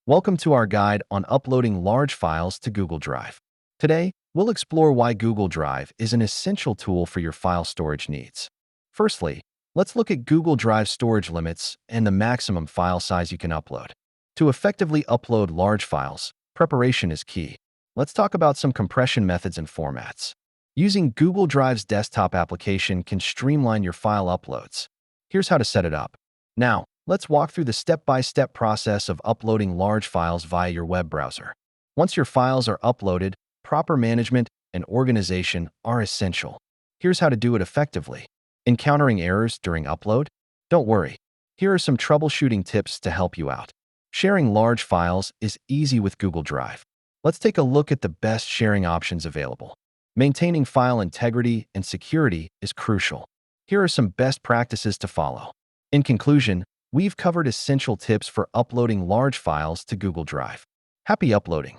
Welcome to our guide on uploading large files to Google Drive. Today, we'll explore why Google Drive is an essential tool for your file storage needs. Firstly, let's look at Google Drive storage limits and the maximum file size you can upload. To effectively upload large files, preparation is key. Let's talk about some compression methods and formats. Using Google Drive's desktop application can streamline your file uploads. Here's how to set it up. Now, let's walk through the step-by-step process of uploading large files via your web browser. Once your files are uploaded, proper management and organization are essential. Here's how to do it effectively. Encountering errors during upload? Don't worry. Here are some troubleshooting tips to help you out. Sharing large files is easy with Google Drive. Let's take a look at the best sharing options available. Maintaining file integrity and security is crucial. Here are some best practices to follow. In conclusion, we've covered essential tips for uploading large files to Google Drive. Happy uploading!